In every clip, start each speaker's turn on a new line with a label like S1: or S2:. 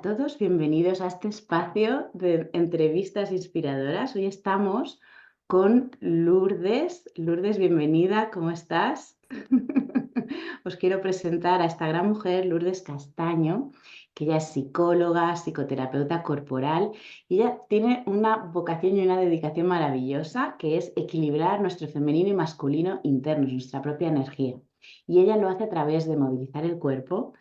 S1: todos, bienvenidos a este espacio de entrevistas inspiradoras. Hoy estamos con Lourdes. Lourdes, bienvenida, ¿cómo estás? Os quiero presentar a esta gran mujer, Lourdes Castaño, que ella es psicóloga, psicoterapeuta corporal y ella tiene una vocación y una dedicación maravillosa que es equilibrar nuestro femenino y masculino internos, nuestra propia energía. Y ella lo hace a través de movilizar el cuerpo,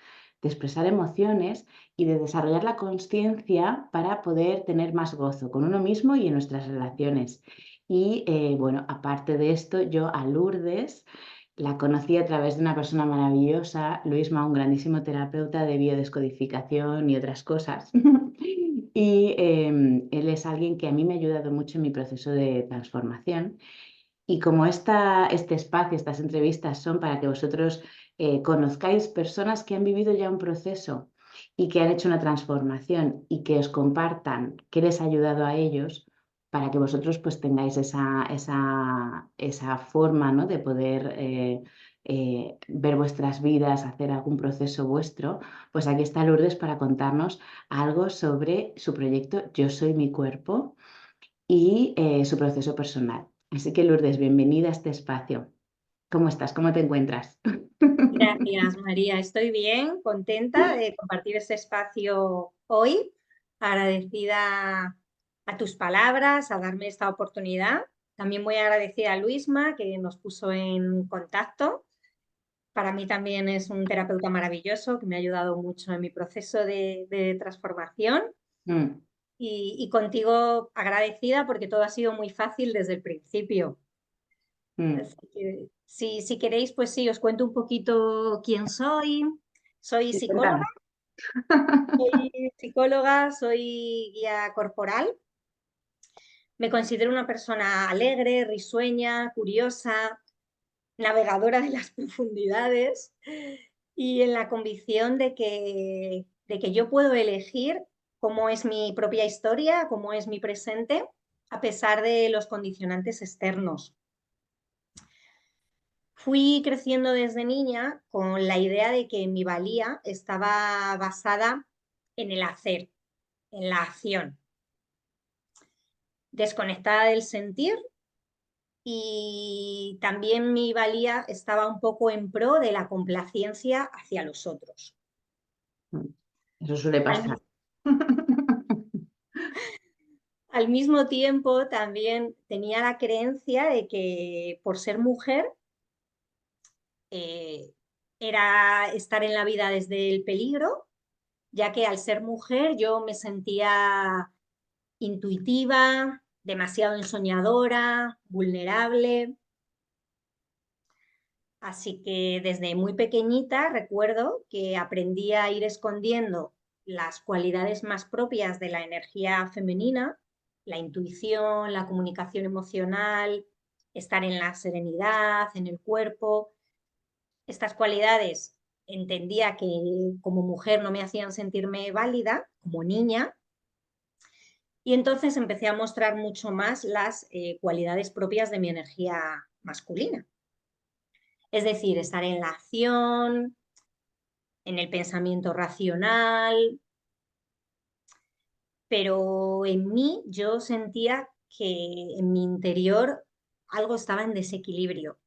S1: de expresar emociones y de desarrollar la consciencia para poder tener más gozo con uno mismo y en nuestras relaciones. Y bueno, aparte de esto, yo a Lourdes la conocí a través de una persona maravillosa, Luisma, un grandísimo terapeuta de biodescodificación y otras cosas. Y él es alguien que a mí me ha ayudado mucho en mi proceso de transformación. Y como este espacio, estas entrevistas son para que vosotros conozcáis personas que han vivido ya un proceso y que han hecho una transformación y que os compartan qué les ha ayudado a ellos para que vosotros pues tengáis esa forma, ¿no?, de poder ver vuestras vidas, hacer algún proceso vuestro, pues aquí está Lourdes para contarnos algo sobre su proyecto Yo Soy Mi Cuerpo y su proceso personal. Así que Lourdes, bienvenida a este espacio. ¿Cómo estás? ¿Cómo te encuentras?
S2: Gracias, María. Estoy bien, contenta de compartir este espacio hoy, agradecida a tus palabras, a darme esta oportunidad. También muy agradecida a Luisma, que nos puso en contacto. Para mí también es un terapeuta maravilloso que me ha ayudado mucho en mi proceso de transformación.
S1: Mm,
S2: Y contigo agradecida porque todo ha sido muy fácil desde el principio.
S1: mm.
S2: Así que, si queréis, pues sí, os cuento un poquito quién soy. Soy
S1: Sí,
S2: psicóloga,
S1: cuéntame.
S2: soy guía corporal. Me considero una persona alegre, risueña, curiosa, navegadora de las profundidades y en la convicción de que yo puedo elegir cómo es mi propia historia, cómo es mi presente, a pesar de los condicionantes externos. Fui creciendo desde niña con la idea de que mi valía estaba basada en el hacer, en la acción, desconectada del sentir, y también mi valía estaba un poco en pro de la complacencia hacia los otros.
S1: Mm. Eso suele
S2: Al,
S1: pasar.
S2: mi- al mismo tiempo también tenía la creencia de que por ser mujer eh, era estar en la vida desde el peligro, ya que al ser mujer yo me sentía intuitiva, demasiado ensoñadora, vulnerable. Así que desde muy pequeñita recuerdo que aprendí a ir escondiendo las cualidades más propias de la energía femenina, la intuición, la comunicación emocional, estar en la serenidad, en el cuerpo. Estas cualidades entendía que como mujer no me hacían sentirme válida, como niña, y entonces empecé a mostrar mucho más las cualidades propias de mi energía masculina. Es decir, estar en la acción, en el pensamiento racional, pero en mí yo sentía que en mi interior algo estaba en desequilibrio.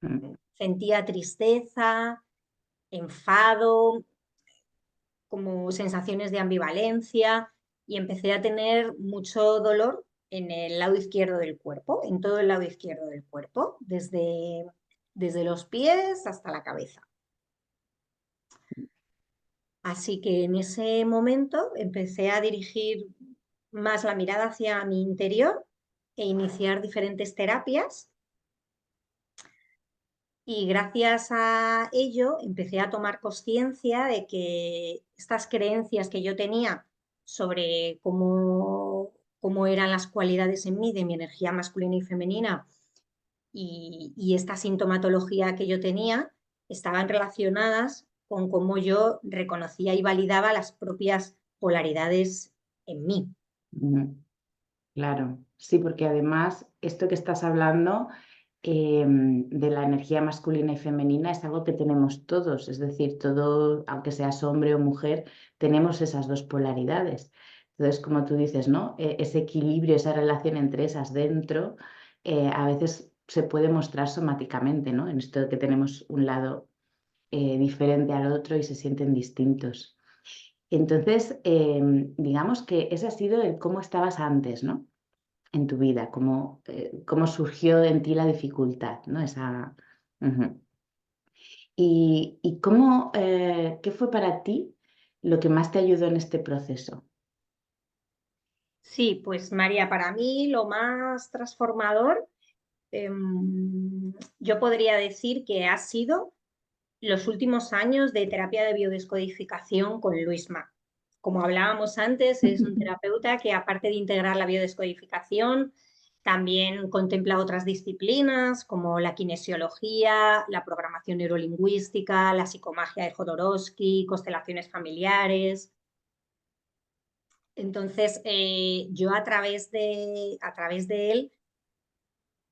S1: Mm,
S2: Sentía tristeza, enfado, como sensaciones de ambivalencia y empecé a tener mucho dolor en el lado izquierdo del cuerpo, en todo el lado izquierdo del cuerpo, desde los pies hasta la cabeza. Así que en ese momento empecé a dirigir más la mirada hacia mi interior e iniciar diferentes terapias y gracias a ello empecé a tomar conciencia de que estas creencias que yo tenía sobre cómo eran las cualidades en mí, de mi energía masculina y femenina, y esta sintomatología que yo tenía, estaban relacionadas con cómo yo reconocía y validaba las propias polaridades en mí.
S1: mm. Claro, sí, porque además esto que estás hablando de la energía masculina y femenina es algo que tenemos todos, es decir, todo, aunque seas hombre o mujer, tenemos esas dos polaridades. Entonces, como tú dices, ¿no? Ese equilibrio, esa relación entre esas dentro, a veces se puede mostrar somáticamente, ¿no? En esto de que tenemos un lado diferente al otro y se sienten distintos. Entonces, digamos que ese ha sido el cómo estabas antes, ¿no? En tu vida, cómo surgió en ti la dificultad, ¿no? Ujú. ¿Qué fue para ti lo que más te ayudó en este proceso?
S2: Sí, pues María, para mí lo más transformador, yo podría decir que ha sido los últimos años de terapia de biodescodificación con Luisma. Como hablábamos antes, es un terapeuta que aparte de integrar la biodescodificación, también contempla otras disciplinas como la kinesiología, la programación neurolingüística, la psicomagia de Jodorowsky, constelaciones familiares. Entonces, yo a través de él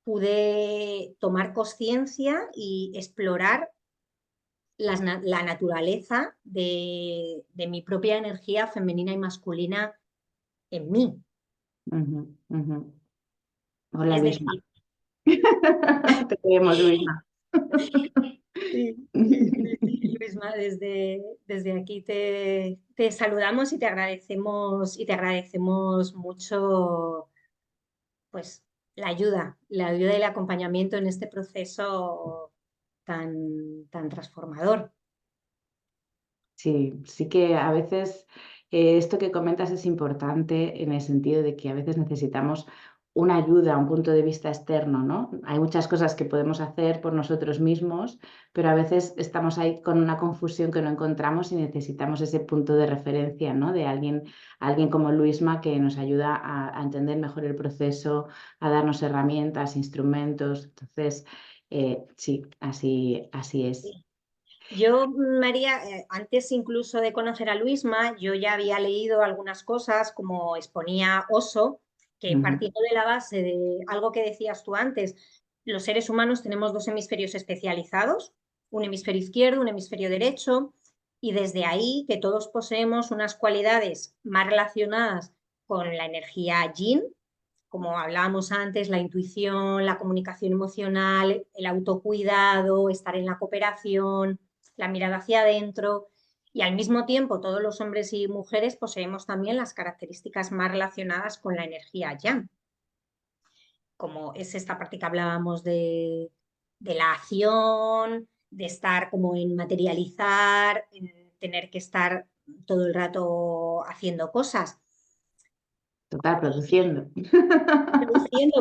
S2: pude tomar conciencia y explorar la naturaleza de mi propia energía femenina y masculina en mí.
S1: Ujú, ujú. Hola,
S2: Es
S1: Luisma.
S2: decir,
S1: Te queremos, Luisma.
S2: sí, sí, Luisma, desde aquí te saludamos y te agradecemos mucho pues, la ayuda y el acompañamiento en este proceso tan transformador.
S1: Sí, sí que a veces esto que comentas es importante en el sentido de que a veces necesitamos una ayuda, un punto de vista externo, ¿no? Hay muchas cosas que podemos hacer por nosotros mismos, pero a veces estamos ahí con una confusión que no encontramos y necesitamos ese punto de referencia, ¿no? De alguien como Luisma que nos ayuda a entender mejor el proceso, a darnos herramientas, instrumentos. Entonces, sí, así es.
S2: Yo, María, antes incluso de conocer a Luisma, yo ya había leído algunas cosas, como exponía Oso, que
S1: Ujú,
S2: partiendo de la base de algo que decías tú antes, los seres humanos tenemos dos hemisferios especializados, un hemisferio izquierdo, un hemisferio derecho, y desde ahí que todos poseemos unas cualidades más relacionadas con la energía yin, como hablábamos antes, la intuición, la comunicación emocional, el autocuidado, estar en la cooperación, la mirada hacia adentro, y al mismo tiempo todos los hombres y mujeres poseemos también las características más relacionadas con la energía yang, como es esta parte que hablábamos de la acción, de estar como en materializar, en tener que estar todo el rato haciendo cosas.
S1: total, produciendo.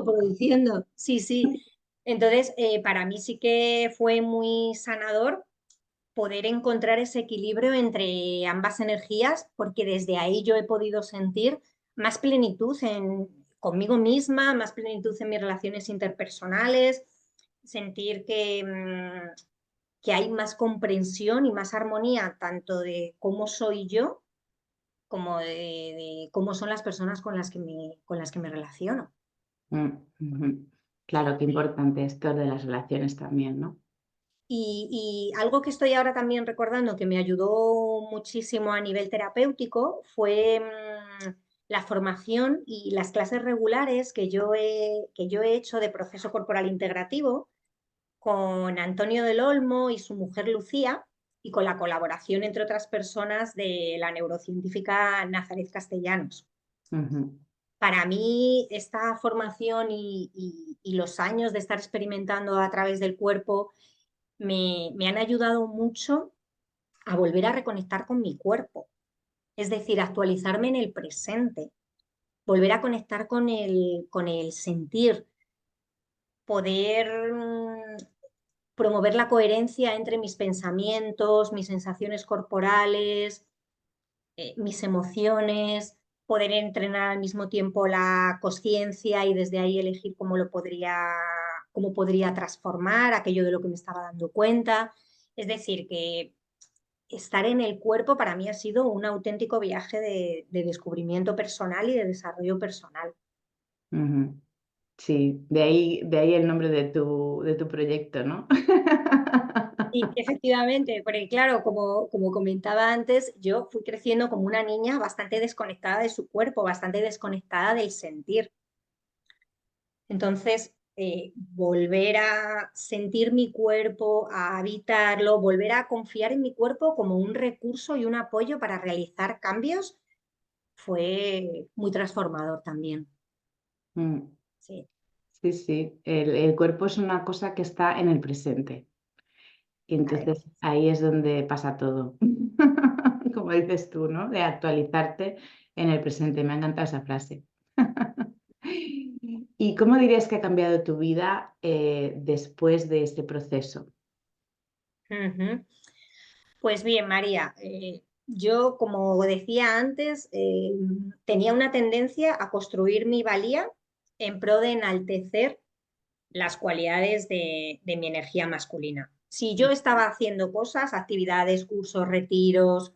S2: Produciendo, sí, sí. Entonces, para mí sí que fue muy sanador poder encontrar ese equilibrio entre ambas energías, porque desde ahí yo he podido sentir más plenitud conmigo misma, más plenitud en mis relaciones interpersonales, sentir que hay más comprensión y más armonía, tanto de cómo soy yo como de cómo son las personas con las que me relaciono.
S1: Mm, ujú. Claro, qué importante esto de las relaciones también, ¿no?
S2: Y algo que estoy ahora también recordando que me ayudó muchísimo a nivel terapéutico fue la formación y las clases regulares que yo he hecho de proceso corporal integrativo con Antonio del Olmo y su mujer Lucía y con la colaboración, entre otras personas, de la neurocientífica Nazaret Castellanos.
S1: Ujú,
S2: Para mí, esta formación y los años de estar experimentando a través del cuerpo me han ayudado mucho a volver a reconectar con mi cuerpo, es decir, actualizarme en el presente, volver a conectar con el sentir, poder promover la coherencia entre mis pensamientos, mis sensaciones corporales, mis emociones, poder entrenar al mismo tiempo la conciencia y desde ahí elegir cómo podría transformar aquello de lo que me estaba dando cuenta. Es decir, que estar en el cuerpo para mí ha sido un auténtico viaje de descubrimiento personal y de desarrollo personal.
S1: ujú. Sí, de ahí el nombre de tu proyecto, ¿no?
S2: Y efectivamente, porque claro, como comentaba antes, yo fui creciendo como una niña bastante desconectada de su cuerpo, bastante desconectada del sentir. Entonces, volver a sentir mi cuerpo, a habitarlo, volver a confiar en mi cuerpo como un recurso y un apoyo para realizar cambios, fue muy transformador también.
S1: Mm,
S2: Sí,
S1: sí, sí, el cuerpo es una cosa que está en el presente. Y entonces
S2: además.
S1: ahí es donde pasa todo, como dices tú, ¿no? De actualizarte en el presente. Me ha encantado esa frase. ¿Y cómo dirías que ha cambiado tu vida después de este proceso?
S2: Ujú. Pues bien, María, yo, como decía antes, tenía una tendencia a construir mi valía en pro de enaltecer las cualidades de mi energía masculina. Si yo estaba haciendo cosas, actividades, cursos, retiros,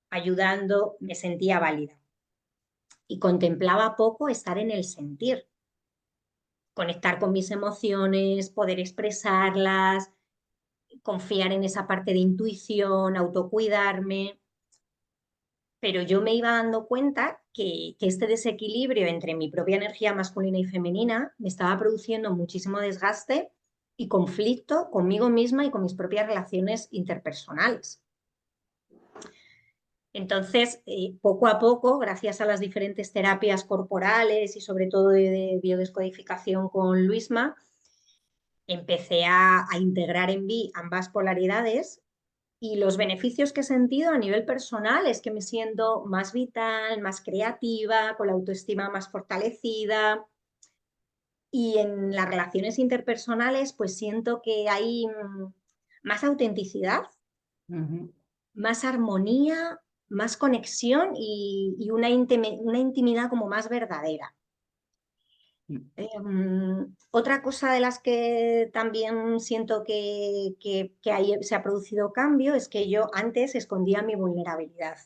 S2: ayudando, me sentía válida y contemplaba poco estar en el sentir, conectar con mis emociones, poder expresarlas, confiar en esa parte de intuición, autocuidarme. Pero yo me iba dando cuenta que este desequilibrio entre mi propia energía masculina y femenina me estaba produciendo muchísimo desgaste y conflicto conmigo misma y con mis propias relaciones interpersonales. Entonces, poco a poco, gracias a las diferentes terapias corporales y sobre todo de biodescodificación con Luisma, empecé a integrar en mí ambas polaridades. Y los beneficios que he sentido a nivel personal es que me siento más vital, más creativa, con la autoestima más fortalecida. Y en las relaciones interpersonales, pues siento que hay más autenticidad,
S1: Ujú.
S2: más armonía, más conexión y una intimidad como más verdadera. Otra cosa de las que también siento que ahí se ha producido cambio es que yo antes escondía mi vulnerabilidad.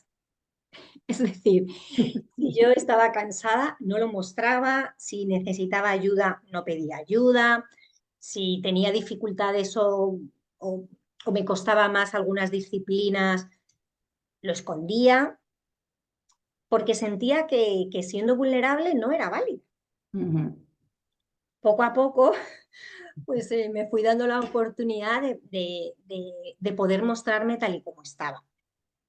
S2: Es decir, si yo estaba cansada, no lo mostraba, si necesitaba ayuda, no pedía ayuda, si tenía dificultades o, o me costaba más algunas disciplinas, lo escondía, porque sentía que siendo vulnerable no era válido.
S1: Ujú.
S2: Poco a poco, pues me fui dando la oportunidad de poder mostrarme tal y como estaba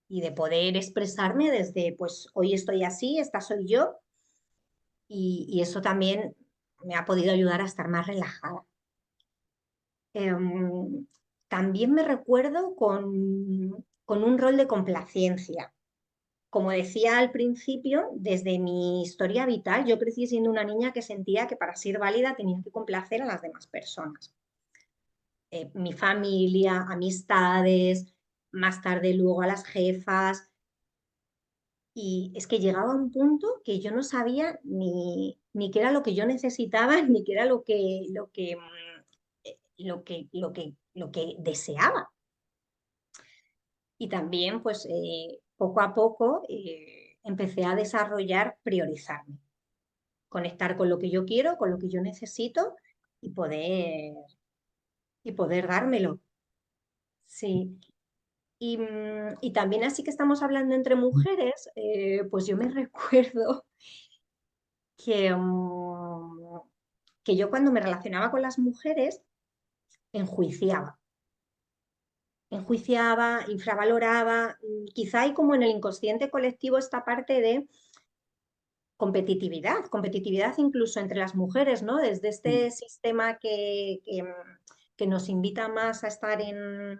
S2: y de poder expresarme desde, pues hoy estoy así, esta soy yo, y eso también me ha podido ayudar a estar más relajada. Em, También me recuerdo con un rol de complacencia. Como decía al principio, desde mi historia vital, yo crecí siendo una niña que sentía que para ser válida tenía que complacer a las demás personas. Mi familia, amistades, más tarde luego a las jefas. Y es que llegaba a un punto que yo no sabía ni qué era lo que yo necesitaba, ni qué era lo que deseaba. Y también, pues, poco a poco empecé a desarrollar, priorizarme, conectar con lo que yo quiero, con lo que yo necesito y poder dármelo. Sí. Y también así que estamos hablando entre mujeres, pues yo me recuerdo que, que yo cuando me relacionaba con las mujeres enjuiciaba, infravaloraba, quizá hay como en el inconsciente colectivo esta parte de competitividad incluso entre las mujeres, ¿no? Desde este sistema que nos invita más a estar en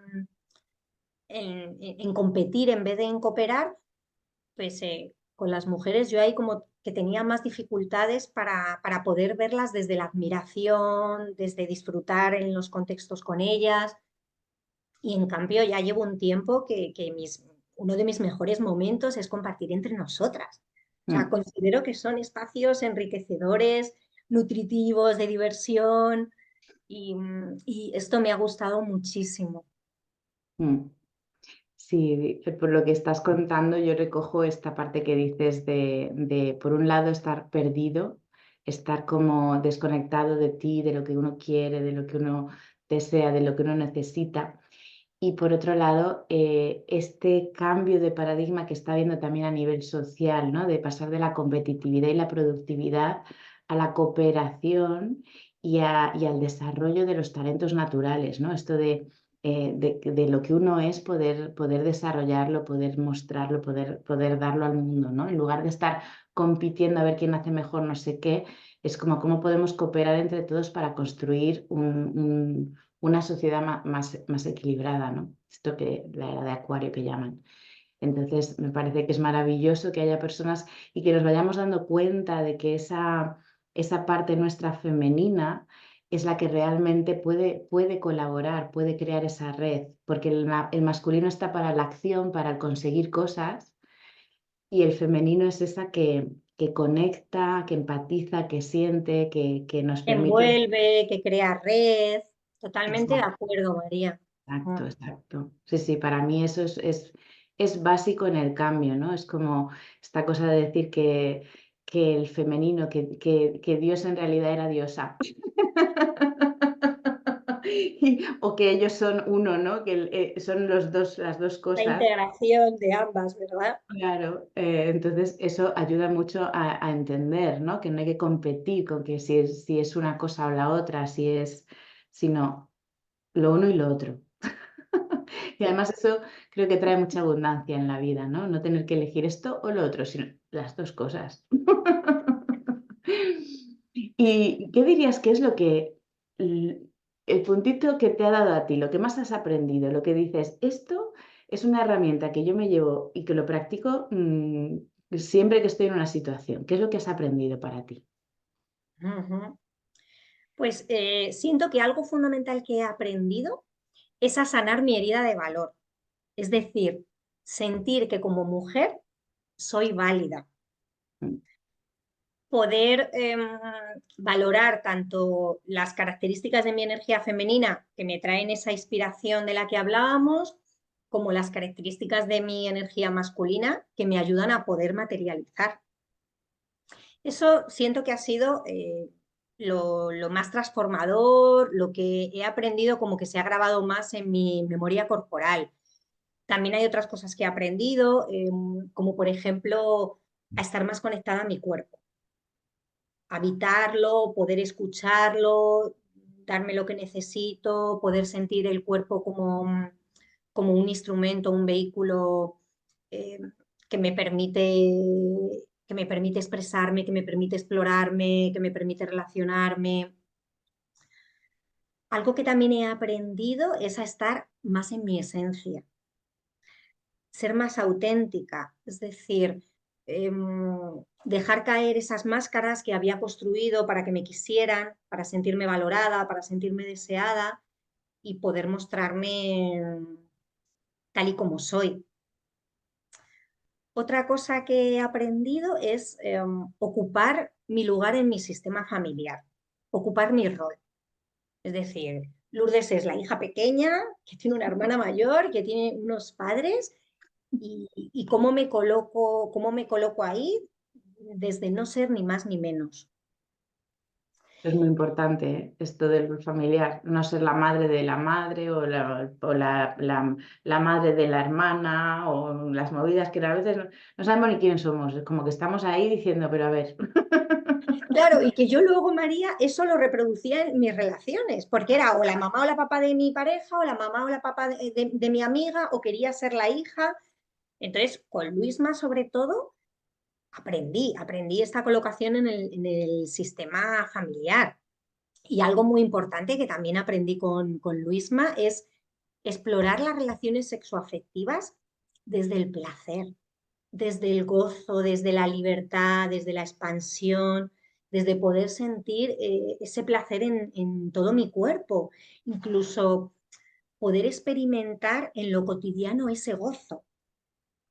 S2: competir en vez de en cooperar, pues con las mujeres yo ahí como que tenía más dificultades para poder verlas desde la admiración, desde disfrutar en los contextos con ellas. Y en cambio ya llevo un tiempo uno de mis mejores momentos es compartir entre nosotras. O sea,
S1: Mm,
S2: considero que son espacios enriquecedores, nutritivos, de diversión y esto me ha gustado muchísimo.
S1: mm. Sí, por lo que estás contando, yo recojo esta parte que dices por un lado, estar perdido, estar como desconectado de ti, de lo que uno quiere, de lo que uno desea, de lo que uno necesita. Y por otro lado, este cambio de paradigma que está habiendo también a nivel social, ¿no? De pasar de la competitividad y la productividad a la cooperación y al desarrollo de los talentos naturales, ¿no? Esto de lo que uno es, poder desarrollarlo, poder mostrarlo, poder darlo al mundo, ¿no? En lugar de estar compitiendo a ver quién hace mejor no sé qué, es como cómo podemos cooperar entre todos para construir una sociedad más equilibrada, ¿no? Esto que la era de Acuario que llaman. Entonces, me parece que es maravilloso que haya personas y que nos vayamos dando cuenta de que esa parte nuestra femenina es la que realmente puede colaborar, puede crear esa red, porque el masculino está para la acción, para el conseguir cosas, y el femenino es esa que conecta, que empatiza, que siente, que nos
S2: Que
S1: permite...
S2: envuelve, que crea red. Totalmente de
S1: Exacto.
S2: acuerdo, María.
S1: Exacto,
S2: Mm.
S1: exacto. Sí, sí, para mí eso es básico en el cambio, ¿no? Es como esta cosa de decir que el femenino, que Dios en realidad era diosa. O que ellos son uno, ¿no? Que son las dos
S2: La
S1: cosas.
S2: integración de ambas, ¿verdad?
S1: Claro, entonces eso ayuda mucho a entender, ¿no? Que no hay que competir con que si es una cosa o la otra, sino lo uno y lo otro. Y
S2: Sí.
S1: además eso creo que trae mucha abundancia en la vida, ¿no? No tener que elegir esto o lo otro, sino las dos cosas. ¿Y qué dirías que es lo que, el puntito que te ha dado a ti, lo que más has aprendido, lo que dices, esto es una herramienta que yo me llevo y que lo practico siempre que estoy en una situación? ¿Qué es lo que has aprendido para ti?
S2: Ujú. Pues siento que algo fundamental que he aprendido es a sanar mi herida de valor. Es decir, sentir que como mujer soy válida.
S1: Mm,
S2: Poder valorar tanto las características de mi energía femenina que me traen esa inspiración de la que hablábamos, como las características de mi energía masculina que me ayudan a poder materializar. Eso siento que ha sido lo más transformador, lo que he aprendido como que se ha grabado más en mi memoria corporal. También hay otras cosas que he aprendido, como por ejemplo a estar más conectada a mi cuerpo, habitarlo, poder escucharlo, darme lo que necesito, poder sentir el cuerpo como un instrumento, un vehículo eh, que me permite, que me permite expresarme, que me permite explorarme, que me permite relacionarme. Algo que también he aprendido es a estar más en mi esencia, ser más auténtica, es decir, dejar caer esas máscaras que había construido para que me quisieran, para sentirme valorada, para sentirme deseada y poder mostrarme tal y como soy. Otra cosa que he aprendido es ocupar mi lugar en mi sistema familiar, ocupar mi rol. Es decir, Lourdes es la hija pequeña, que tiene una hermana mayor, que tiene unos padres, y cómo me coloco ahí desde no ser ni más ni menos.
S1: Es muy importante, esto del familiar, no ser la madre de la madre o la madre de la hermana o las movidas que a veces no sabemos ni quién somos, es como que estamos ahí diciendo, pero a ver.
S2: Claro, y que yo luego, María, eso lo reproducía en mis relaciones, porque era o la mamá o la papá de mi pareja, o la mamá o la papá de mi amiga, o quería ser la hija. Entonces, con Luisma, sobre todo, aprendí esta colocación en el sistema familiar. Y algo muy importante que también aprendí con Luisma es explorar las relaciones sexoafectivas desde el placer, desde el gozo, desde la libertad, desde la expansión, desde poder sentir ese placer en todo mi cuerpo, incluso poder experimentar en lo cotidiano ese gozo.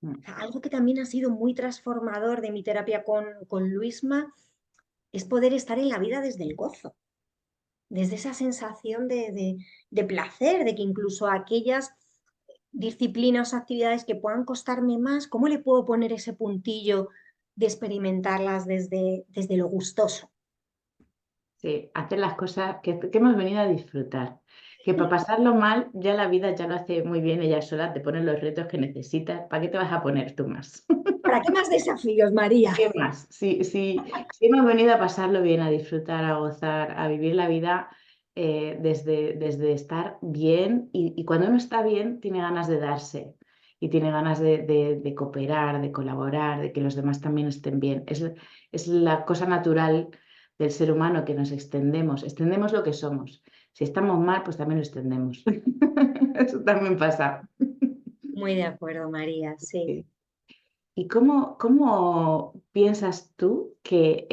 S2: O sea, algo que también ha sido muy transformador de mi terapia con Luisma es poder estar en la vida desde el gozo, desde esa sensación de placer, de que incluso aquellas disciplinas o actividades que puedan costarme más, ¿cómo le puedo poner ese puntillo de experimentarlas desde lo gustoso?
S1: Sí, hacer las cosas que hemos venido a disfrutar. Que para pasarlo mal, ya la vida ya lo hace muy bien ella sola, te pone los retos que necesitas. ¿Para qué te vas a poner tú más?
S2: ¿Para qué más desafíos, María?
S1: ¿Qué más? Si hemos venido a pasarlo bien, a disfrutar, a gozar, a vivir la vida desde estar bien y cuando uno está bien tiene ganas de darse y tiene ganas de cooperar, de colaborar, de que los demás también estén bien. Es la cosa natural del ser humano que nos extendemos lo que somos. Si estamos mal, pues también lo extendemos. Eso también pasa.
S2: Muy de acuerdo, María, sí.
S1: Sí. ¿Y cómo piensas tú que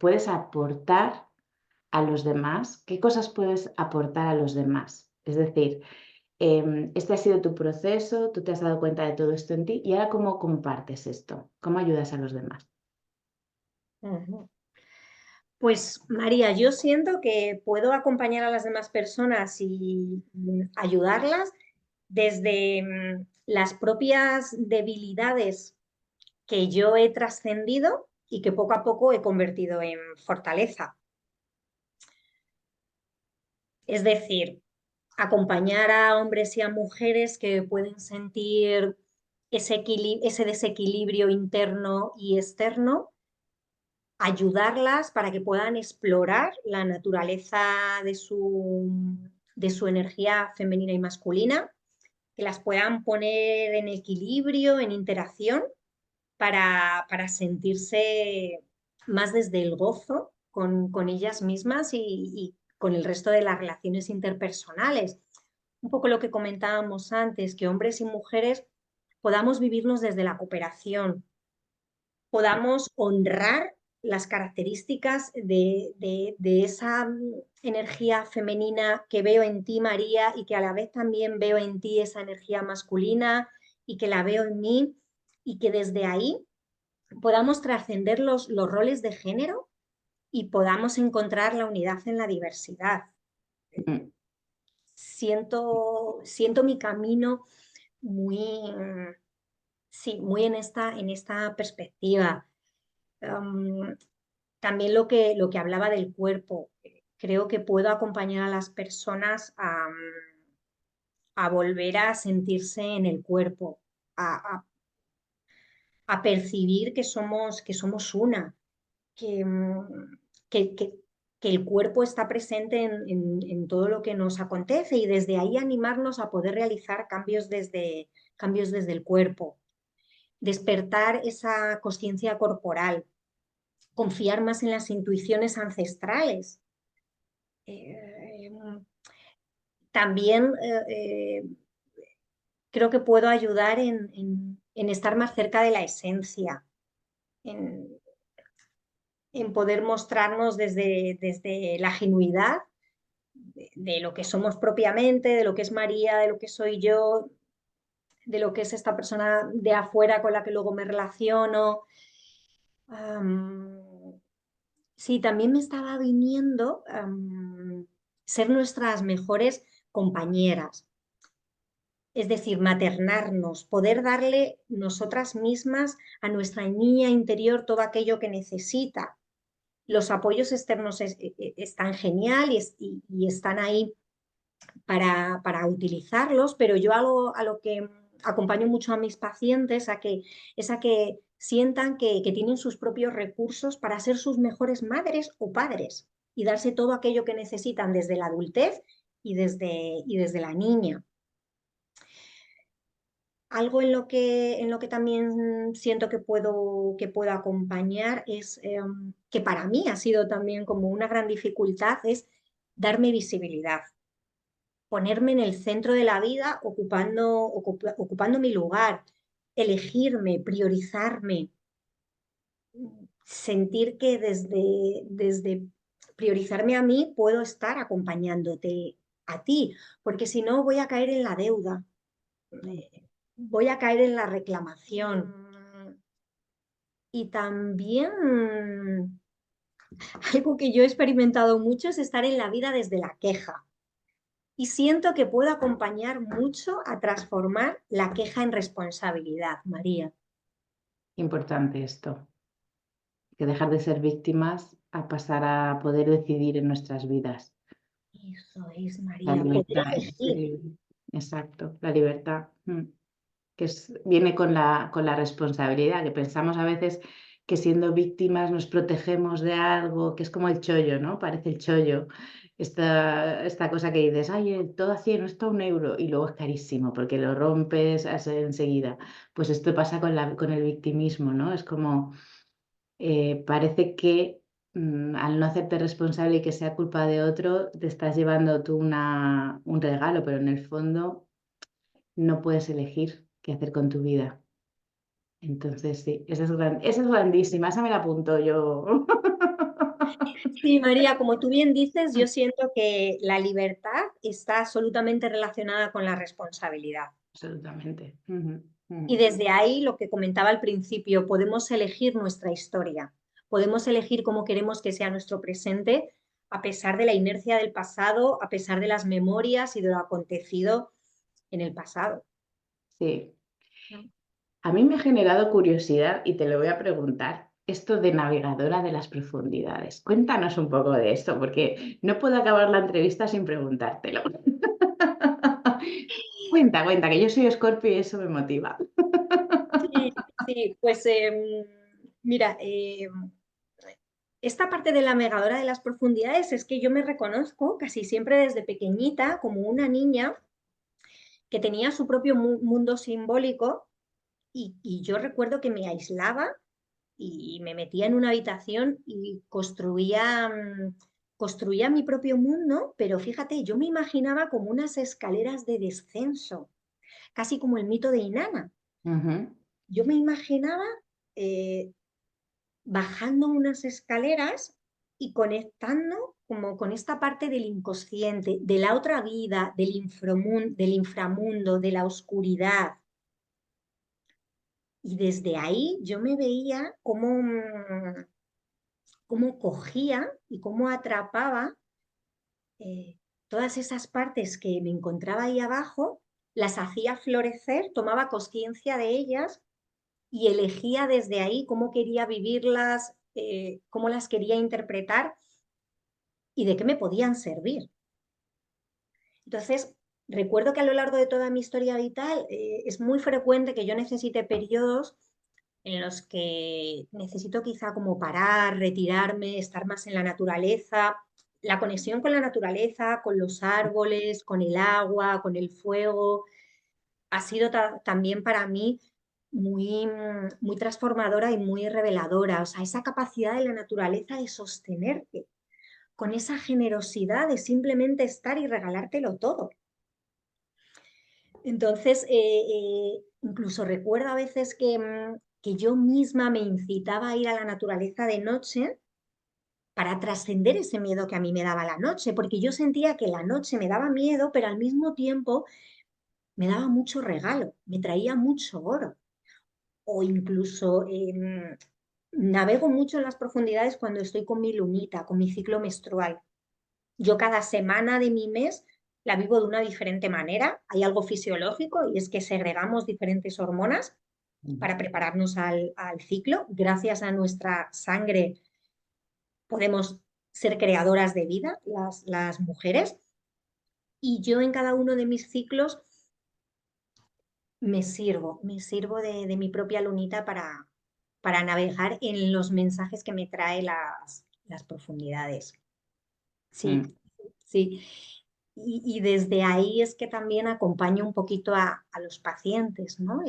S1: puedes aportar a los demás? ¿Qué cosas puedes aportar a los demás? Es decir, este ha sido tu proceso, tú te has dado cuenta de todo esto en ti y ahora ¿cómo compartes esto? ¿Cómo ayudas a los demás?
S2: Ujú. Pues María, yo siento que puedo acompañar a las demás personas y ayudarlas desde las propias debilidades que yo he trascendido y que poco a poco he convertido en fortaleza. Es decir, acompañar a hombres y a mujeres que pueden sentir ese desequilibrio interno y externo, ayudarlas para que puedan explorar la naturaleza de su energía femenina y masculina, que las puedan poner en equilibrio, en interacción, para sentirse más desde el gozo con ellas mismas y con el resto de las relaciones interpersonales. Un poco lo que comentábamos antes, que hombres y mujeres podamos vivirnos desde la cooperación, podamos honrar las características de esa energía femenina que veo en ti, María, y que a la vez también veo en ti esa energía masculina y que la veo en mí, y que desde ahí podamos trascender los roles de género y podamos encontrar la unidad en la diversidad.
S1: Mm.
S2: Siento mi camino muy, sí, muy en esta perspectiva. Um, También lo que hablaba del cuerpo. Creo que puedo acompañar a las personas a volver a sentirse en el cuerpo, a, a- a percibir que somos una, que, que, que- que el cuerpo está presente en todo lo que nos acontece y desde ahí animarnos a poder realizar cambios desde el cuerpo, despertar esa conciencia corporal, confiar más en las intuiciones ancestrales. Eh, También creo que puedo ayudar en estar más cerca de la esencia, en, en poder mostrarnos desde la genuidad de lo que somos propiamente, de lo que es María, de lo que soy yo, de lo que es esta persona de afuera con la que luego me relaciono. Am, sí, también me estaba viniendo ser nuestras mejores compañeras, es decir, maternarnos, poder darle nosotras mismas a nuestra niña interior todo aquello que necesita. Los apoyos externos están genial y están ahí para utilizarlos, pero yo a lo que acompaño mucho a mis pacientes es a que sientan que tienen sus propios recursos para ser sus mejores madres o padres y darse todo aquello que necesitan desde la adultez y desde la niña. Algo en lo que también siento que puedo acompañar es que para mí ha sido también como una gran dificultad, es darme visibilidad, ponerme en el centro de la vida, ocupando mi lugar, elegirme, priorizarme, sentir que desde priorizarme a mí puedo estar acompañándote a ti, porque si no voy a caer en la deuda, voy a caer en la reclamación. Y también algo que yo he experimentado mucho es estar en la vida desde la queja. Y siento que puedo acompañar mucho a transformar la queja en responsabilidad, María.
S1: Importante esto. que dejar de ser víctimas a pasar a poder decidir en nuestras vidas.
S2: Eso es,
S1: La
S2: María, poder
S1: libertad, ser
S2: elegir.
S1: libre. Exacto, la libertad. Que viene con la responsabilidad, que pensamos a veces que siendo víctimas nos protegemos de algo, que es como el chollo, ¿no? Parece el chollo. Esta cosa que dices, ay, todo a 100, esto a 1 euro, y luego es carísimo porque lo rompes enseguida. Pues esto pasa con el victimismo, ¿no? Es como, parece que al no hacerte responsable y que sea culpa de otro, te estás llevando tú un regalo, pero en el fondo no puedes elegir qué hacer con tu vida. Entonces, sí, esa es grandísima, esa me la apunto yo.
S2: Sí, María, como tú bien dices, yo siento que la libertad está absolutamente relacionada con la responsabilidad.
S1: Absolutamente. Ujú,
S2: Y
S1: ujú.
S2: desde ahí, lo que comentaba al principio, podemos elegir nuestra historia, podemos elegir cómo queremos que sea nuestro presente, a pesar de la inercia del pasado, a pesar de las memorias y de lo acontecido en el pasado.
S1: Sí. A mí me ha generado curiosidad y te lo voy a preguntar. Esto de navegadora de las profundidades. Cuéntanos un poco de esto, porque no puedo acabar la entrevista sin preguntártelo. Cuenta, cuenta, que yo soy Escorpio y eso me motiva.
S2: Sí, sí, pues mira, esta parte de la navegadora de las profundidades es que yo me reconozco casi siempre desde pequeñita como una niña que tenía su propio mundo simbólico y yo recuerdo que me aislaba y me metía en una habitación y construía mi propio mundo, pero fíjate, yo me imaginaba como unas escaleras de descenso, casi como el mito de Inanna.
S1: Ujú,
S2: Yo me imaginaba eh, bajando unas escaleras y conectando como con esta parte del inconsciente, de la otra vida, del inframundo, de la oscuridad. Y desde ahí yo me veía cómo cogía y cómo atrapaba todas esas partes que me encontraba ahí abajo, las hacía florecer, tomaba conciencia de ellas y elegía desde ahí cómo quería vivirlas, cómo las quería interpretar y de qué me podían servir. Entonces, recuerdo que a lo largo de toda mi historia vital es muy frecuente que yo necesite periodos en los que necesito quizá como parar, retirarme, estar más en la naturaleza. La conexión con la naturaleza, con los árboles, con el agua, con el fuego, ha sido también para mí muy transformadora y muy reveladora. O sea, esa capacidad de la naturaleza de sostenerte, con esa generosidad de simplemente estar y regalártelo todo. Entonces, incluso recuerdo a veces que yo misma me incitaba a ir a la naturaleza de noche para trascender ese miedo que a mí me daba la noche, porque yo sentía que la noche me daba miedo, pero al mismo tiempo me daba mucho regalo, me traía mucho oro. O incluso navego mucho en las profundidades cuando estoy con mi lunita, con mi ciclo menstrual. Yo cada semana de mi mes la vivo de una diferente manera. Hay algo fisiológico y es que segregamos diferentes hormonas
S1: ujú.
S2: para prepararnos al ciclo. Gracias a nuestra sangre podemos ser creadoras de vida, las mujeres. Y yo en cada uno de mis ciclos me sirvo de mi propia lunita para navegar en los mensajes que me trae las profundidades. Sí,
S1: Mm.
S2: sí. Y desde ahí es que también acompaño un poquito a los pacientes, ¿no?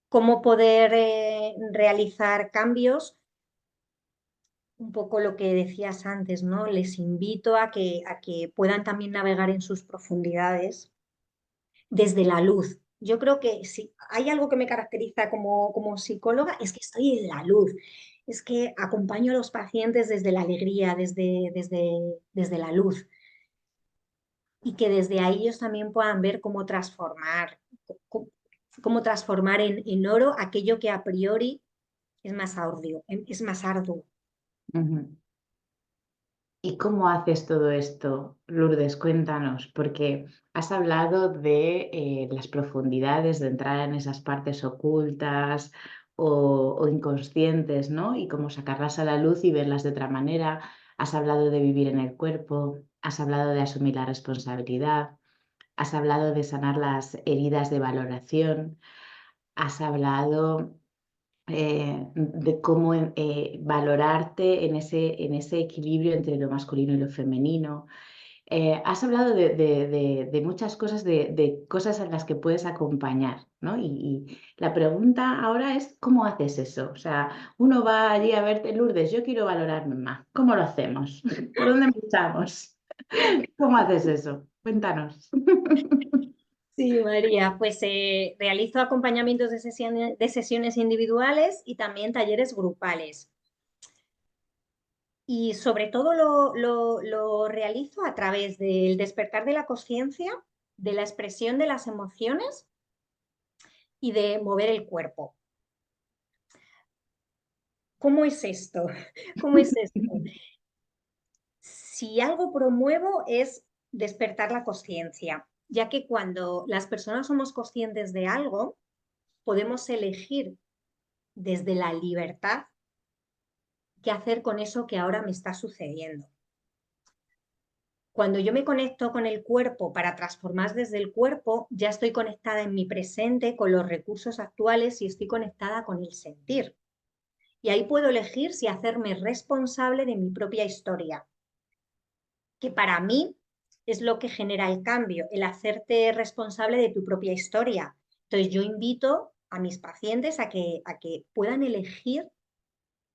S2: Cómo poder realizar cambios, un poco lo que decías antes, ¿no? Les invito a que puedan también navegar en sus profundidades desde la luz. Yo creo que si hay algo que me caracteriza como psicóloga es que estoy en la luz, es que acompaño a los pacientes desde la alegría, desde la luz y que desde ahí ellos también puedan ver cómo, cómo transformar en oro aquello que a priori es más arduo.
S1: Ujú. ¿Y cómo haces todo esto, Lourdes? Cuéntanos, porque has hablado de las profundidades, de entrar en esas partes ocultas o inconscientes, ¿no? Y cómo sacarlas a la luz y verlas de otra manera. Has hablado de vivir en el cuerpo, has hablado de asumir la responsabilidad, has hablado de sanar las heridas de valoración, has hablado de cómo valorarte en ese equilibrio entre lo masculino y lo femenino. Has hablado de muchas cosas, de cosas en las que puedes acompañar, ¿no? Y la pregunta ahora es, ¿cómo haces eso? O sea, uno va allí a verte, Lourdes, yo quiero valorarme más. ¿Cómo lo hacemos? ¿Por dónde empezamos? ¿Cómo haces eso? Cuéntanos.
S2: Sí, María, pues realizo acompañamientos de sesiones individuales y también talleres grupales. Y sobre todo lo realizo a través del despertar de la conciencia, de la expresión de las emociones y de mover el cuerpo. ¿Cómo es esto? ¿Cómo es esto? Si algo promuevo es despertar la conciencia, ya que cuando las personas somos conscientes de algo, podemos elegir desde la libertad qué hacer con eso que ahora me está sucediendo. Cuando yo me conecto con el cuerpo para transformar desde el cuerpo, ya estoy conectada en mi presente con los recursos actuales y estoy conectada con el sentir. Y ahí puedo elegir si hacerme responsable de mi propia historia, que para mí es lo que genera el cambio, el hacerte responsable de tu propia historia. Entonces yo invito a mis pacientes a que puedan elegir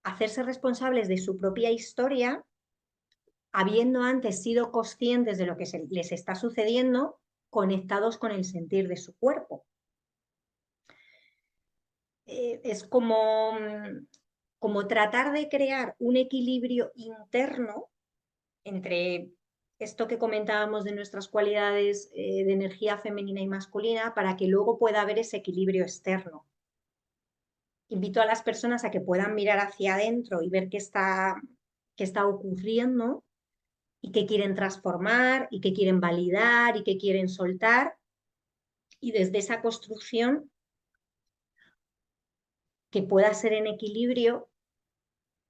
S2: hacerse responsables de su propia historia, habiendo antes sido conscientes de lo que les está sucediendo, conectados con el sentir de su cuerpo. Es como tratar de crear un equilibrio interno entre esto que comentábamos de nuestras cualidades de energía femenina y masculina para que luego pueda haber ese equilibrio externo. Invito a las personas a que puedan mirar hacia adentro y ver qué está ocurriendo y qué quieren transformar y qué quieren validar y qué quieren soltar. Y desde esa construcción que pueda ser en equilibrio,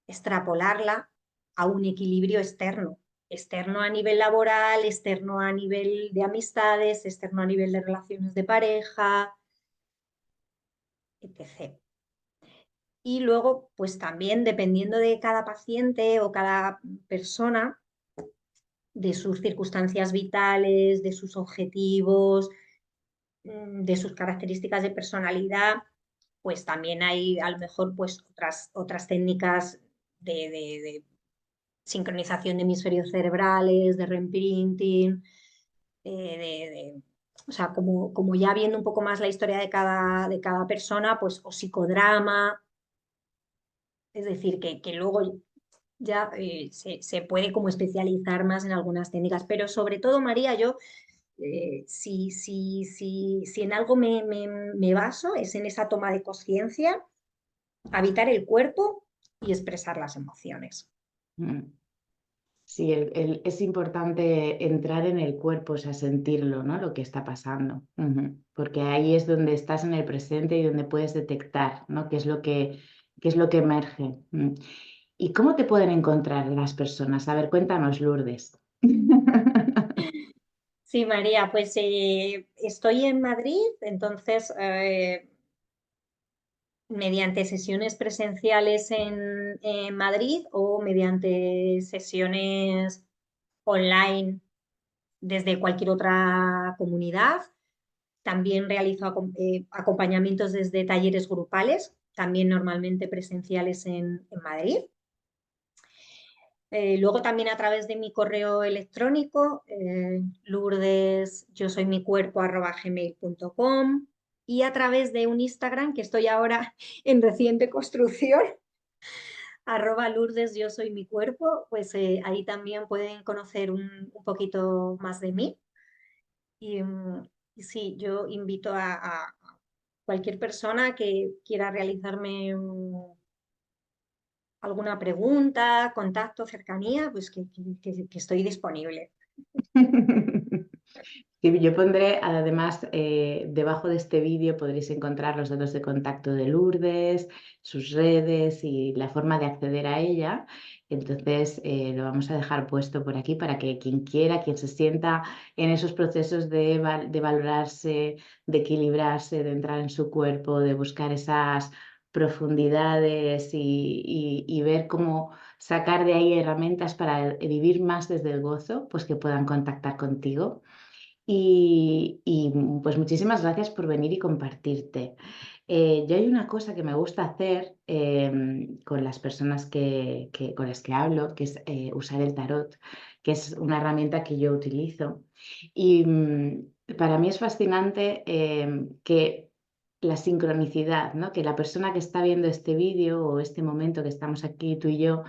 S2: extrapolarla a un equilibrio externo. Externo a nivel laboral, externo a nivel de amistades, externo a nivel de relaciones de pareja, etc. Y luego, pues también dependiendo de cada paciente o cada persona, de sus circunstancias vitales, de sus objetivos, de sus características de personalidad, pues también hay a lo mejor pues otras técnicas de sincronización de hemisferios cerebrales, de reimprinting, o sea, como ya viendo un poco más la historia de cada persona, pues o psicodrama, es decir, que luego ya se puede como especializar más en algunas técnicas, pero sobre todo, María, yo si en algo me baso es en esa toma de conciencia, habitar el cuerpo y expresar las emociones.
S1: Mm. Sí, es importante entrar en el cuerpo, o sea, sentirlo, ¿no? Lo que está pasando. Ujú. Porque ahí es donde estás en el presente y donde puedes detectar, ¿no? Qué es lo que emerge. Mm. ¿Y cómo te pueden encontrar las personas? A ver, cuéntanos, Lourdes.
S2: Sí, María, pues estoy en Madrid, entonces mediante sesiones presenciales en Madrid o mediante sesiones online desde cualquier otra comunidad. También realizo acompañamientos desde talleres grupales, también normalmente presenciales en Madrid. Luego también a través de mi correo electrónico, Lourdes, yo soy mi cuerpo @gmail.com, y a través de un Instagram que estoy ahora en reciente construcción, @Lourdes, yo soy mi cuerpo, pues ahí también pueden conocer un poquito más de mí. Y, y sí, yo invito a cualquier persona que quiera realizarme alguna pregunta, contacto, cercanía, pues que estoy disponible.
S1: Sí, yo pondré, además, debajo de este vídeo podréis encontrar los datos de contacto de Lourdes, sus redes y la forma de acceder a ella. Entonces, lo vamos a dejar puesto por aquí para que quien quiera, quien se sienta en esos procesos de valorarse, de equilibrarse, de entrar en su cuerpo, de buscar esas profundidades y ver cómo sacar de ahí herramientas para vivir más desde el gozo, pues que puedan contactar contigo. Pues muchísimas gracias por venir y compartirte. Yo hay una cosa que me gusta hacer con las personas con las que hablo, que es usar el tarot, que es una herramienta que yo utilizo. Y para mí es fascinante que la sincronicidad, ¿no? Que la persona que está viendo este vídeo o este momento que estamos aquí tú y yo,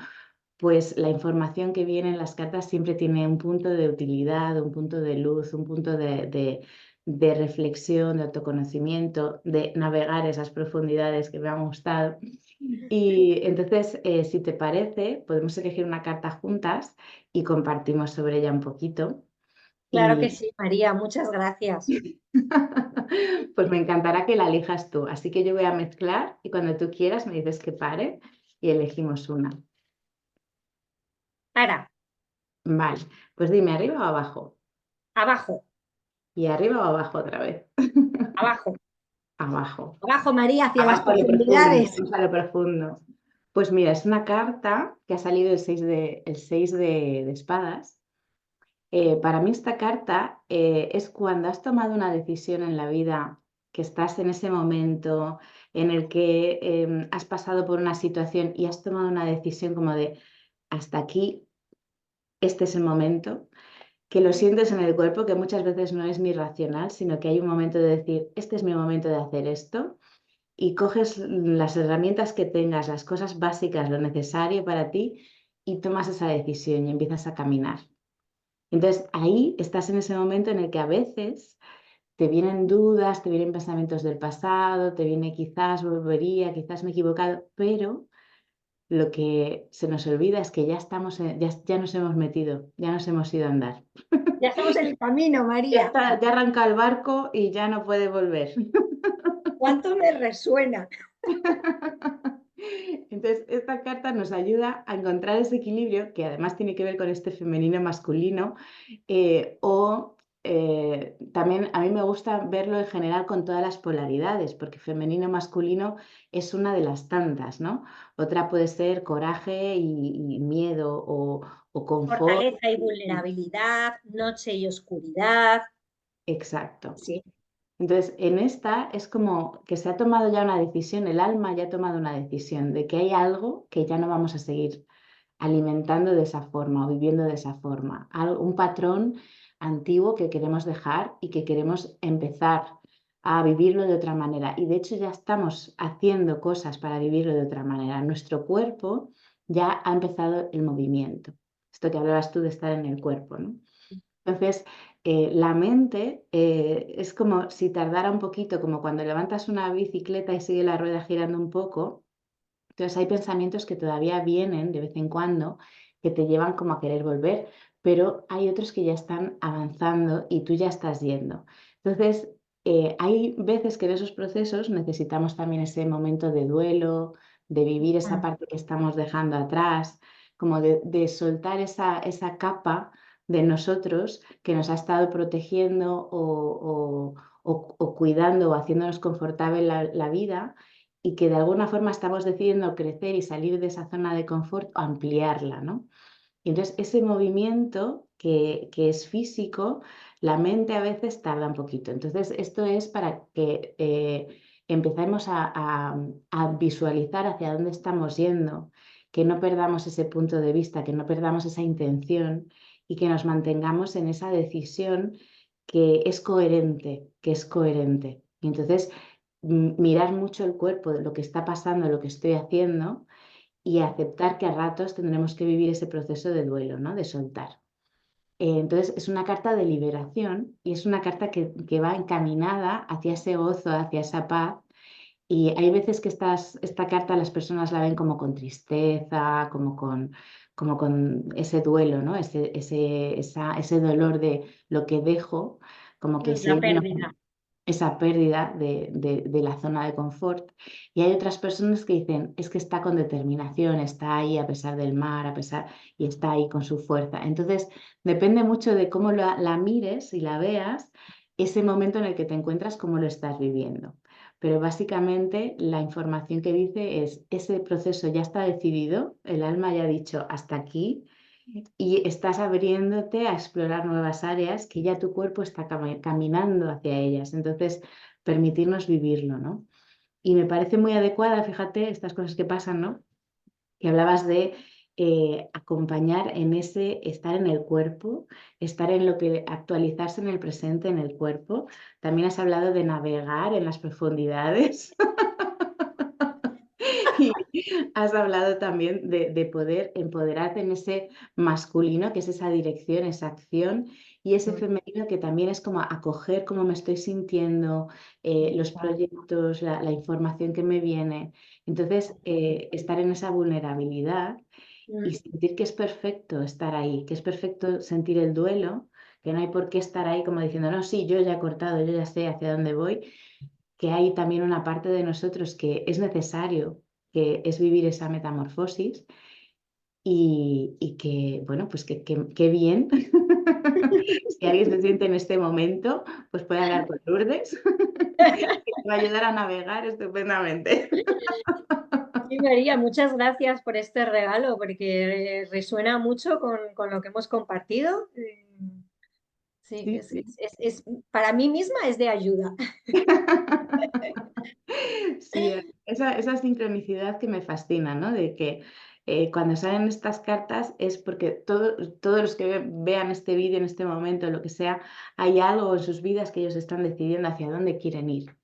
S1: pues la información que viene en las cartas siempre tiene un punto de utilidad, un punto de luz, un punto de reflexión, de autoconocimiento, de navegar esas profundidades que me han gustado. Y entonces, si te parece, podemos elegir una carta juntas y compartimos sobre ella un poquito.
S2: Claro que
S1: Y
S2: sí, María, muchas gracias.
S1: pues me encantará que la elijas tú. Así que yo voy a mezclar y cuando tú quieras me dices que pare y elegimos una.
S2: Para,
S1: Vale, pues dime arriba o abajo.
S2: abajo,
S1: Y arriba o abajo otra vez.
S2: abajo,
S1: Abajo.
S2: abajo, María, hacia las
S1: Abajo a lo profundo.
S2: profundidades.
S1: Vamos a lo profundo. Pues mira, es una carta que ha salido el seis de espadas. Para mí esta carta es cuando has tomado una decisión en la vida, que estás en ese momento en el que has pasado por una situación y has tomado una decisión como de hasta aquí, este es el momento, que lo sientes en el cuerpo, que muchas veces no es ni racional, sino que hay un momento de decir, este es mi momento de hacer esto, y coges las herramientas que tengas, las cosas básicas, lo necesario para ti, y tomas esa decisión y empiezas a caminar. Entonces ahí estás en ese momento en el que a veces te vienen dudas, te vienen pensamientos del pasado, te viene quizás volvería, quizás me he equivocado, pero lo que se nos olvida es que ya estamos, ya nos hemos metido, ya nos hemos ido a andar.
S2: Ya estamos en el camino,
S1: Ya
S2: María.
S1: está, ya arranca el barco y ya no puede volver.
S2: ¿Cuánto me resuena?
S1: Entonces, esta carta nos ayuda a encontrar ese equilibrio que además tiene que ver con este femenino masculino también a mí me gusta verlo en general con todas las polaridades, porque femenino masculino es una de las tantas, ¿no? Otra puede ser coraje y miedo o confort.
S2: Fortaleza y vulnerabilidad, noche y oscuridad.
S1: Exacto.
S2: Sí,
S1: Entonces, en esta es como que se ha tomado ya una decisión, el alma ya ha tomado una decisión de que hay algo que ya no vamos a seguir alimentando de esa forma o viviendo de esa forma. Un patrón antiguo que queremos dejar y que queremos empezar a vivirlo de otra manera. Y de hecho ya estamos haciendo cosas para vivirlo de otra manera. Nuestro cuerpo ya ha empezado el movimiento. Esto que hablabas tú de estar en el cuerpo, ¿no? Entonces, la mente es como si tardara un poquito, como cuando levantas una bicicleta y sigue la rueda girando un poco. Entonces hay pensamientos que todavía vienen de vez en cuando que te llevan como a querer volver, pero hay otros que ya están avanzando y tú ya estás yendo. Entonces, hay veces que en esos procesos necesitamos también ese momento de duelo, de vivir esa parte que estamos dejando atrás, como de soltar esa capa de nosotros que nos ha estado protegiendo o cuidando o haciéndonos confortable la vida y que de alguna forma estamos decidiendo crecer y salir de esa zona de confort o ampliarla, ¿no? Y entonces ese movimiento que es físico, la mente a veces tarda un poquito. Entonces esto es para que empecemos a visualizar hacia dónde estamos yendo, que no perdamos ese punto de vista, que no perdamos esa intención y que nos mantengamos en esa decisión que es coherente, que es coherente. Y entonces mirar mucho el cuerpo, de lo que está pasando, lo que estoy haciendo y aceptar que a ratos tendremos que vivir ese proceso de duelo, ¿no? De soltar. Entonces es una carta de liberación y es una carta que va encaminada hacia ese gozo, hacia esa paz. Y hay veces que esta carta las personas la ven como con tristeza, como con ese duelo, ¿no? Ese dolor de lo que dejo. como que
S2: La
S1: sienten
S2: pérdida.
S1: esa pérdida de la zona de confort. Y hay otras personas que dicen, es que está con determinación, está ahí a pesar del mar, y está ahí con su fuerza. Entonces, depende mucho de cómo la mires y la veas, ese momento en el que te encuentras, cómo lo estás viviendo. Pero básicamente la información que dice es, ese proceso ya está decidido, el alma ya ha dicho hasta aquí, y estás abriéndote a explorar nuevas áreas que ya tu cuerpo está caminando hacia ellas. Entonces, permitirnos vivirlo, ¿no? Y me parece muy adecuada, fíjate, estas cosas que pasan, ¿no? Que hablabas de acompañar en ese estar en el cuerpo, estar en lo que actualizarse en el presente, en el cuerpo. También has hablado de navegar en las profundidades. Y has hablado también de poder empoderarte en ese masculino, que es esa dirección, esa acción, y ese femenino que también es como acoger cómo me estoy sintiendo, los proyectos, la información que me viene. Entonces, estar en esa vulnerabilidad y sentir que es perfecto estar ahí, que es perfecto sentir el duelo, que no hay por qué estar ahí como diciendo, no, sí, yo ya he cortado, yo ya sé hacia dónde voy, que hay también una parte de nosotros que es necesario, que es vivir esa metamorfosis y que, bueno, pues que bien. Si alguien se siente en este momento, pues puede hablar con Lourdes, que te va a ayudar a navegar estupendamente.
S2: Sí, María, muchas gracias por este regalo, porque resuena mucho con lo que hemos compartido. Sí,
S1: Sí, sí.
S2: para mí misma es de ayuda.
S1: Sí, esa sincronicidad que me fascina, ¿no? De que cuando salen estas cartas es porque todos los que vean este vídeo en este momento, lo que sea, hay algo en sus vidas que ellos están decidiendo hacia dónde quieren ir.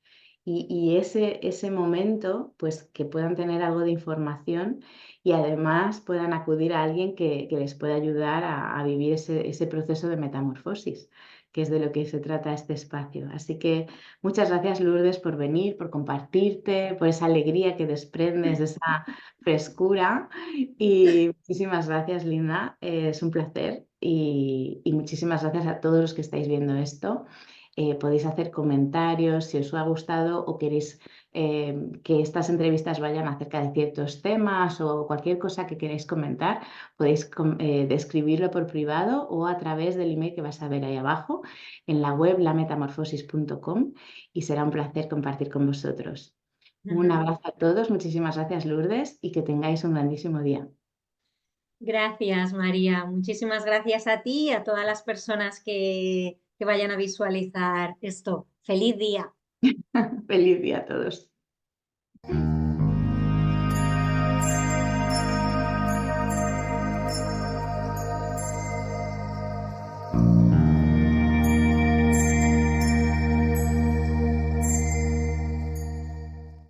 S1: Y ese momento, pues que puedan tener algo de información y además puedan acudir a alguien que les pueda ayudar a vivir ese proceso de metamorfosis, que es de lo que se trata este espacio. Así que muchas gracias, Lourdes, por venir, por compartirte, por esa alegría que desprendes, esa frescura. Y muchísimas gracias, Linda. Es un placer. Y muchísimas gracias a todos los que estáis viendo esto. Podéis hacer comentarios si os ha gustado o queréis que estas entrevistas vayan acerca de ciertos temas o cualquier cosa que queréis comentar. Podéis describirlo por privado o a través del email que vas a ver ahí abajo en la web lametamorfosis.com y será un placer compartir con vosotros. Un abrazo a todos, muchísimas gracias, Lourdes, y que tengáis un grandísimo día.
S2: Gracias, María. Muchísimas gracias a ti y a todas las personas que vayan a visualizar esto. Feliz día.
S1: Feliz día a todos.